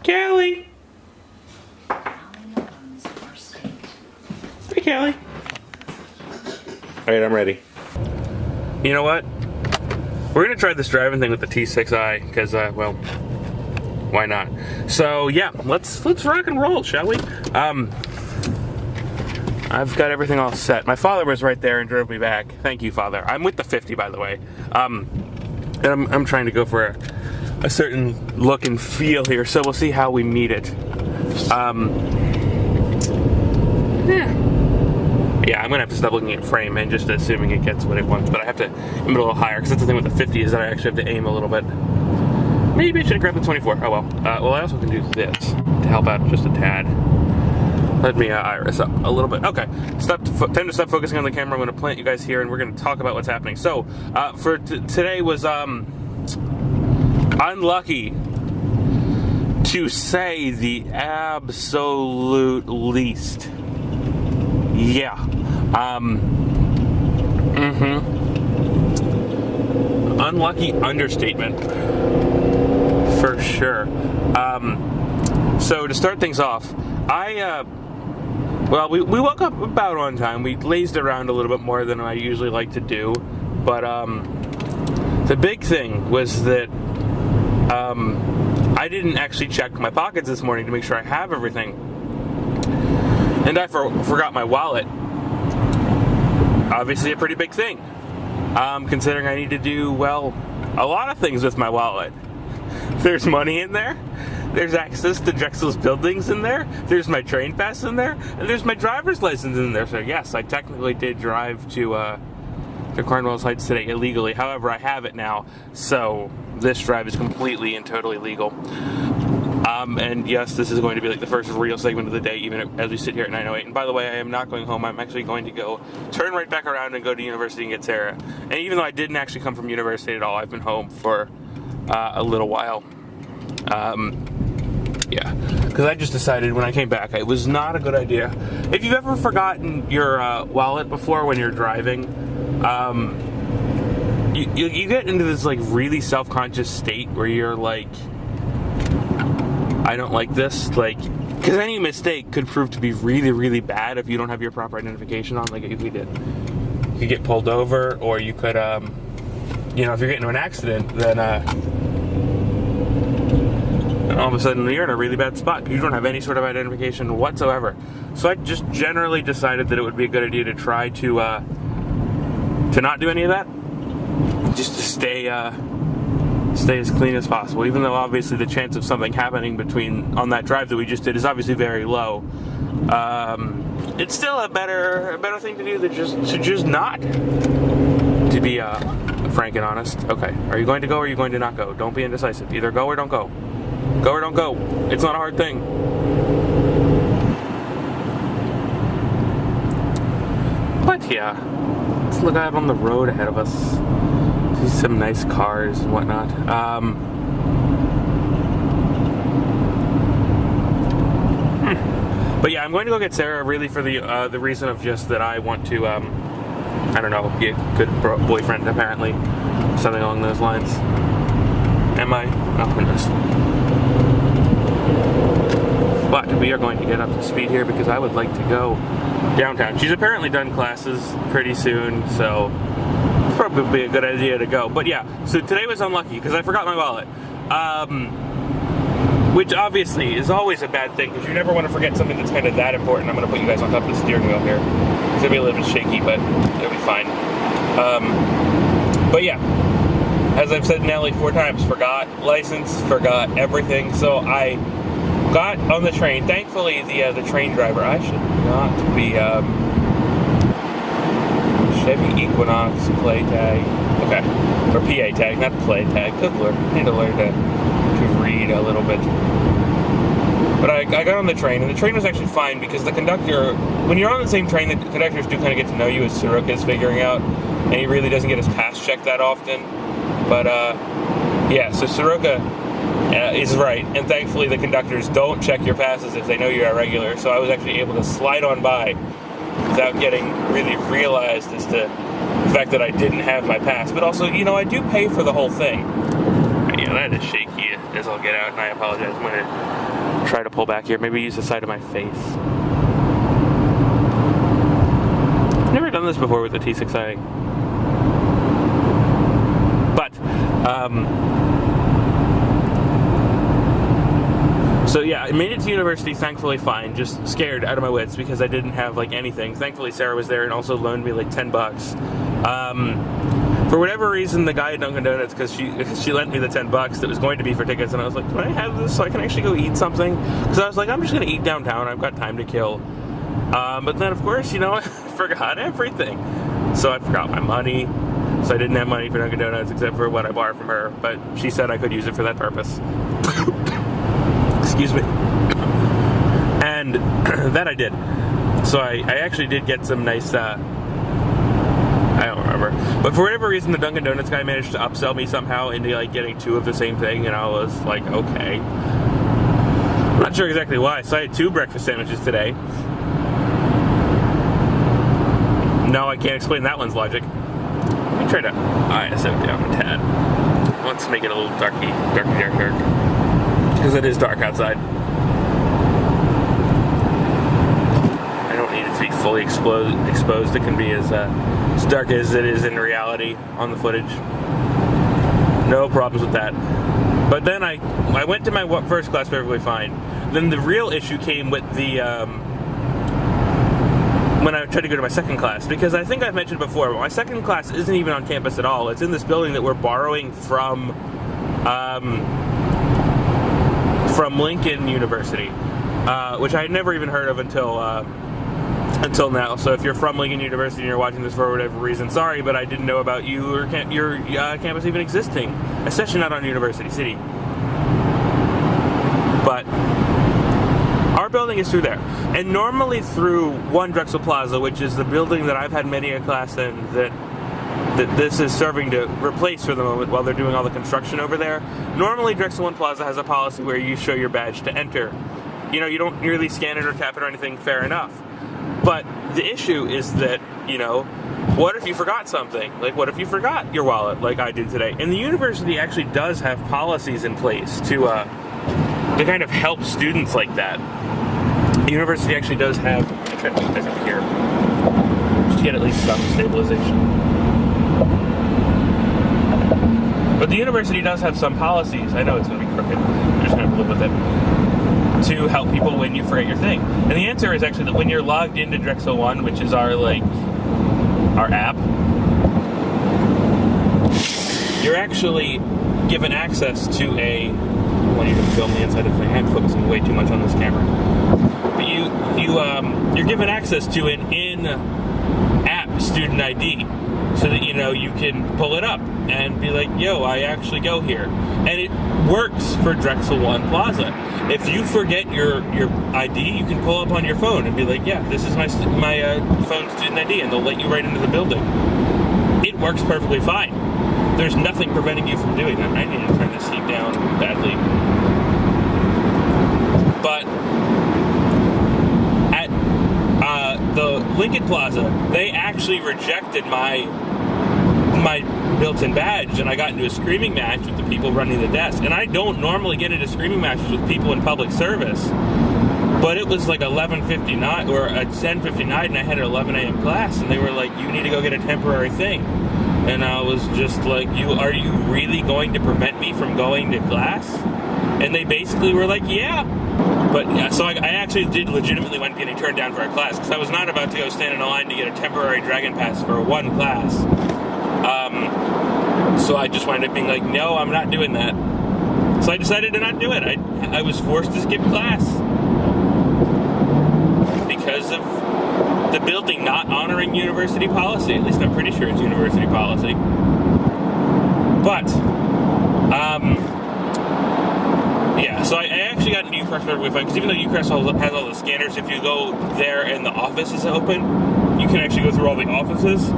Callie! Hey, Callie. Alright, I'm ready. You know what? We're gonna try this driving thing with the T6i, because, well, why not? So, yeah, let's rock and roll, shall we? I've got everything all set. My father was right there and drove me back. Thank you, Father. I'm with the 50, by the way. And I'm trying to go for a certain look and feel here, so we'll see how we meet it. Yeah, I'm gonna have to stop looking at frame and just assuming it gets what it wants, but I have to aim it a little higher, because that's the thing with the 50 is that I actually have to aim a little bit. Maybe I should grab the 24. Oh well. Well, I also can do this to help out just a tad. Let me iris up a little bit. Okay, time to stop focusing on the camera. I'm going to plant you guys here, and we're going to talk about what's happening. So, for today was unlucky, to say the absolute least. Yeah. Unlucky understatement, for sure. So to start things off, well, we woke up about on time. We lazed around a little bit more than I usually like to do, but the big thing was that I didn't actually check my pockets this morning to make sure I have everything, and I forgot my wallet. Obviously a pretty big thing, considering I need to do, well, a lot of things with my wallet. There's money in there. There's access to Drexel's buildings in there. There's my train pass in there. And there's my driver's license in there. So yes, I technically did drive to Cornwall Heights today illegally. However, I have it now. So this drive is completely and totally legal. And yes, this is going to be like the first real segment of the day, even as we sit here at 9:08. And by the way, I am not going home. I'm actually going to go turn right back around and go to university and get Sarah. And even though I didn't actually come from university at all, I've been home for a little while. Yeah, because I just decided when I came back it was not a good idea. If you've ever forgotten your wallet before when you're driving, you get into this like really self-conscious state where you're like, I don't like this, like, because any mistake could prove to be really, really bad if you don't have your proper identification on. Like if we did, you could get pulled over, or you could, you know, if you're getting into an accident, then all of a sudden you're in a really bad spot because you don't have any sort of identification whatsoever. So I just generally decided that it would be a good idea to try to not do any of that, just to stay as clean as possible. Even though obviously the chance of something happening on that drive that we just did is obviously very low. It's still a better thing to do than just not. To be frank and honest. Okay, are you going to go or are you going to not go? Don't be indecisive. Either go or don't go. Go or don't go. It's not a hard thing. But yeah, let's look out on the road ahead of us. See some nice cars and whatnot. But yeah, I'm going to go get Sarah really for the reason of just that I want to, I don't know, be a good boyfriend apparently. Something along those lines. Am I? Oh, goodness. But we are going to get up to speed here because I would like to go downtown. She's apparently done classes pretty soon, so it's probably a good idea to go. But yeah, so today was unlucky because I forgot my wallet. Which obviously is always a bad thing because you never want to forget something that's kind of that important. I'm going to put you guys on top of the steering wheel here. It's going to be a little bit shaky, but it'll be fine. But yeah, as I've said now like 4 times, forgot license, forgot everything. So I got on the train. Thankfully, the train driver, I should not be, Chevy Equinox play tag. Okay, or PA tag, not play tag. Good Lord, I need to learn to read a little bit. But I got on the train, and the train was actually fine because the conductor, when you're on the same train, the conductors do kind of get to know you, as Soroka is figuring out, and he really doesn't get his pass checked that often. But yeah, so Soroka is right, and thankfully the conductors don't check your passes if they know you're a regular, so I was actually able to slide on by without getting really realized as to the fact that I didn't have my pass. But also, you know, I do pay for the whole thing. Yeah, that is shaky. as all get out, and I apologize. I'm going to try to pull back here. Maybe use the side of my face. I've never done this before with the T6i. But, so yeah, I made it to university thankfully fine, just scared out of my wits because I didn't have like anything. Thankfully Sarah was there and also loaned me like $10. For whatever reason, the guy at Dunkin' Donuts, because she lent me the $10 that was going to be for tickets, and I was like, can I have this so I can actually go eat something? Because I was like, I'm just going to eat downtown, I've got time to kill. But then of course, you know, I forgot everything. So I forgot my money, so I didn't have money for Dunkin' Donuts except for what I borrowed from her, but she said I could use it for that purpose. Excuse me. And that I did. So I actually did get some nice, I don't remember. But for whatever reason, the Dunkin' Donuts guy managed to upsell me somehow into like getting 2 of the same thing, and I was like, okay. I'm not sure exactly why. So I had 2 breakfast sandwiches today. No, I can't explain that one's logic. Let me try to ISO down a tad. Let's make it a little dark. Because it is dark outside. I don't need it to be fully exposed. It can be as dark as it is in reality on the footage. No problems with that. But then I went to my first class perfectly fine. Then the real issue came with the when I tried to go to my second class, because I think I've mentioned before, my second class isn't even on campus at all. It's in this building that we're borrowing from Lincoln University, which I had never even heard of until now. So if you're from Lincoln University and you're watching this for whatever reason, sorry, but I didn't know about you or your campus even existing, especially not on University City. But our building is through there, and normally through One Drexel Plaza, which is the building that I've had many a class in that this is serving to replace for the moment while they're doing all the construction over there. Normally Drexel One Plaza has a policy where you show your badge to enter. You know, you don't really scan it or tap it or anything, fair enough. But the issue is that, you know, what if you forgot something? Like, what if you forgot your wallet, like I did today? And the university actually does have policies in place to kind of help students like that. The university actually does have, I'm trying to put this up here, just to get at least some stabilization. But the university does have some policies. I know it's going to be crooked. You're just going to have to live with it. To help people when you forget your thing. And the answer is actually that when you're logged into Drexel One, which is our app, you're actually given access to a. I want you to film the inside of the thing. I'm focusing way too much on this camera. But you're given access to an in-app student ID. So that, you know, you can pull it up and be like, yo, I actually go here. And it works for Drexel One Plaza. If you forget your ID, you can pull up on your phone and be like, yeah, this is my phone student ID, and they'll let you right into the building. It works perfectly fine. There's nothing preventing you from doing that. I need to turn this heat down badly. But at the Lincoln Plaza, they actually rejected my built-in badge, and I got into a screaming match with the people running the desk. And I don't normally get into screaming matches with people in public service, but it was like 11:59 or 10:59, and I had an 11 a.m. class, and they were like, you need to go get a temporary thing. And I was just like, are you really going to prevent me from going to class? And they basically were like, yeah. But yeah, so I actually did legitimately wind up getting turned down for a class, because I was not about to go stand in a line to get a temporary Dragon Pass for one class. So I just wound up being like, no, I'm not doing that. So I decided to not do it. I was forced to skip class because of the building not honoring university policy. At least I'm pretty sure it's university policy. But, yeah, so I actually got into UCRES perfectly fine, because even though UCRES has all the scanners, if you go there and the office is open, you can actually go through all the offices.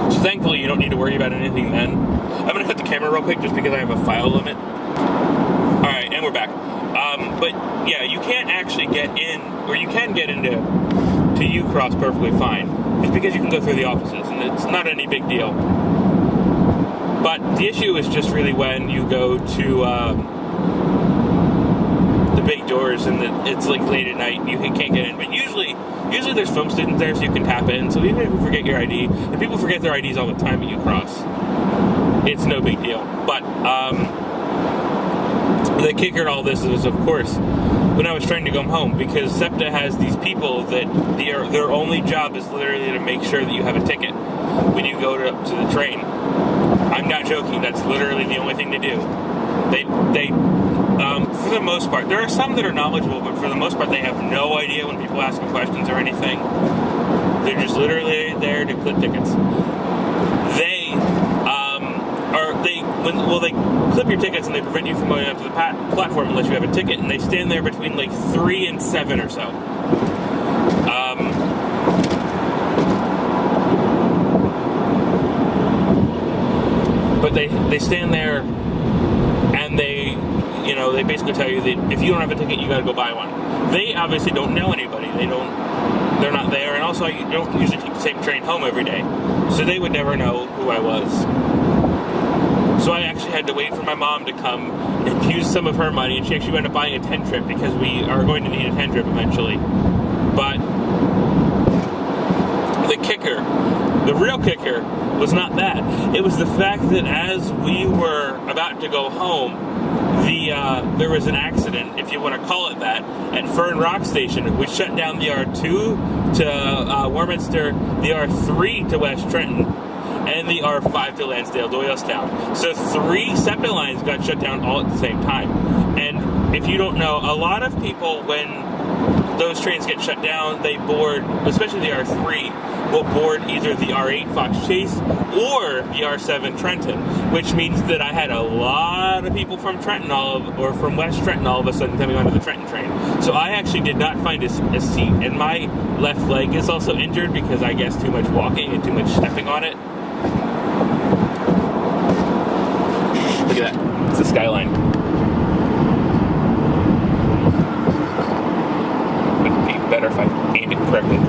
So thankfully, you don't need to worry about anything then. I'm going to cut the camera real quick just because I have a file limit. Alright, and we're back. But yeah, you can't actually get in, or you can get into UCROS perfectly fine, just because you can go through the offices, and it's not any big deal. But the issue is just really when you go to the big doors and it's like late at night, you can't get in. But usually there's film students there, so you can tap in. So even if you forget your ID, and people forget their IDs all the time that you cross, it's no big deal. But the kicker in all this is, of course, when I was trying to come home, because SEPTA has these people that their only job is literally to make sure that you have a ticket when you go to the train. I'm not joking. That's literally the only thing to do. They for the most part, there are some that are knowledgeable, but for the most part, they have no idea when people ask them questions or anything. They're just literally there to clip tickets. They clip your tickets and they prevent you from going onto the platform unless you have a ticket, and they stand there between like 3 and 7 or so. But they stand there and they basically tell you that if you don't have a ticket, you gotta go buy one. They obviously don't know anybody. They're not there, and also you don't usually take the same train home every day, so they would never know who I was. So I actually had to wait for my mom to come and use some of her money, and she actually ended up buying a 10 trip because we are going to need a 10 trip eventually. But the real kicker was not that. It was the fact that as we were about to go home, there was an accident, if you want to call it that, at Fern Rock Station, which shut down the R2 to Warminster, the R3 to West Trenton, and the R5 to Lansdale, Doylestown. So 3 SEPTA lines got shut down all at the same time. And if you don't know, a lot of people, when those trains get shut down, they board, especially the R3, will board either the R8 Fox Chase or the R7 Trenton, which means that I had a lot of people from Trenton or from West Trenton all of a sudden coming onto the Trenton train. So I actually did not find a seat, and my left leg is also injured because I guess too much walking and too much stepping on it. Look at that. It's the skyline. Would be better if I aimed it correctly.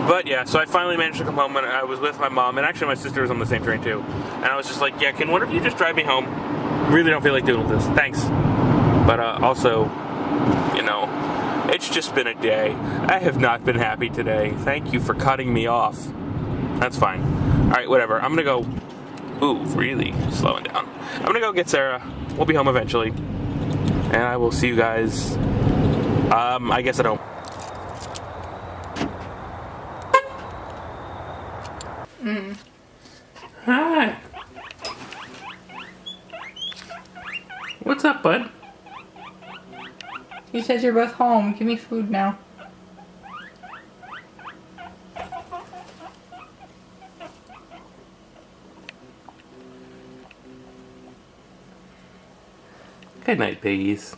But yeah, so I finally managed to come home, and I was with my mom, and actually my sister was on the same train too. And I was just like, yeah, can one of you just drive me home? Really don't feel like doing this. Thanks. But also, it's just been a day. I have not been happy today. Thank you for cutting me off. That's fine. Alright, whatever. I'm gonna go... Ooh, really slowing down. I'm gonna go get Sarah. We'll be home eventually. And I will see you guys, I guess at home. Hi. What's up, bud? You said you're both home. Give me food now. Good night, piggies.